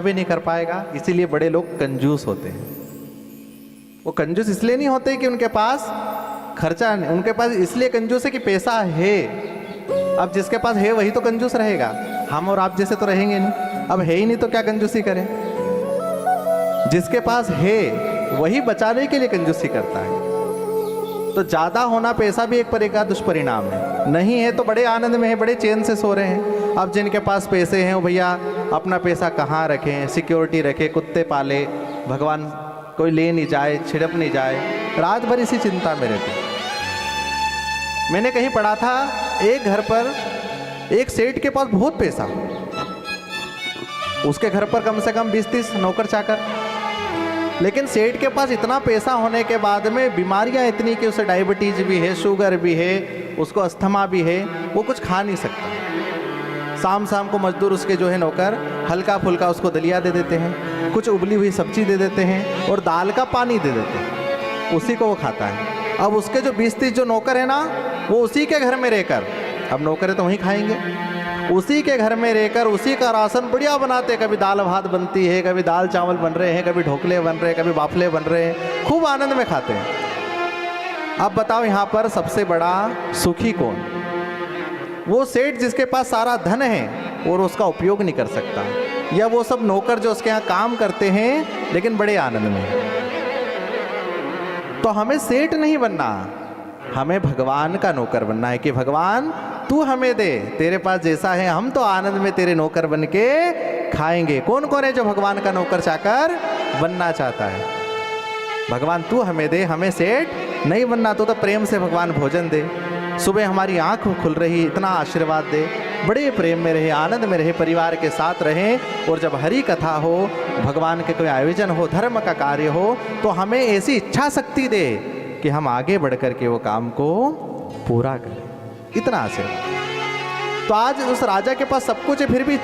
भी नहीं कर पाएगा। इसीलिए बड़े लोग कंजूस होते हैं। वो कंजूस इसलिए नहीं होते कि उनके पास खर्चा नहीं, उनके पास इसलिए कंजूस है कि पैसा है। अब जिसके पास है वही तो कंजूस रहेगा, हम और आप जैसे तो रहेंगे नहीं। अब है ही नहीं तो क्या कंजूसी करें। जिसके पास है वही बचाने के लिए कंजूसी करता है। तो ज्यादा होना पैसा भी एक पर एक दुष्परिणाम है। नहीं है तो बड़े आनंद में है, बड़े चैन से सो रहे हैं। अब जिनके पास पैसे हैं वो भैया अपना पैसा कहाँ रखें, सिक्योरिटी रखे, कुत्ते पाले, भगवान कोई ले नहीं जाए, छिड़प नहीं जाए, रात भर इसी चिंता में रहते। मैंने कहीं पढ़ा था, एक घर पर एक सेठ के पास बहुत पैसा, उसके घर पर कम से कम 20-30 नौकर चाकर, लेकिन सेठ के पास इतना पैसा होने के बाद में बीमारियां इतनी कि उसे डायबिटीज भी है, शुगर भी है, उसको अस्थमा भी है, वो कुछ खा नहीं सकता। शाम शाम को मजदूर उसके जो है नौकर हल्का फुल्का उसको दलिया दे देते हैं, कुछ उबली हुई सब्जी दे देते हैं और दाल का पानी दे देते हैं, उसी को वो खाता है। अब उसके जो 20-30 जो नौकर है ना, वो उसी के घर में रहकर, अब नौकर है तो वहीं खाएंगे, उसी के घर में रहकर उसी का राशन बढ़िया बनाते। कभी दाल भात बनती है, कभी दाल चावल बन रहे हैं, कभी ढोकले बन रहे हैं, कभी बाफले बन रहे हैं, खूब आनंद में खाते हैं। अब बताओ यहाँ पर सबसे बड़ा सुखी कौन? वो सेठ जिसके पास सारा धन है और उसका उपयोग नहीं कर सकता, या वो सब नौकर जो उसके यहाँ काम करते हैं लेकिन बड़े आनंद में। तो हमें सेठ नहीं बनना, हमें भगवान का नौकर बनना है कि भगवान तू हमें दे, तेरे पास जैसा है हम तो आनंद में तेरे नौकर बन के खाएंगे। कौन कौन है जो भगवान का नौकर चाकर बनना चाहता है? भगवान तू हमें दे, हमें सेठ नहीं बनना। तो प्रेम से भगवान भोजन दे, सुबह हमारी आंख खुल रही इतना आशीर्वाद दे, बड़े प्रेम में रहे, आनंद में रहे, परिवार के साथ रहें। और जब हरि कथा हो, भगवान के कोई आयोजन हो, धर्म का कार्य हो, तो हमें ऐसी इच्छा शक्ति दे कि हम आगे बढ़ कर के वो काम को पूरा करें। इतना आशीर्वाद। तो आज उस राजा के पास सब कुछ है, फिर भी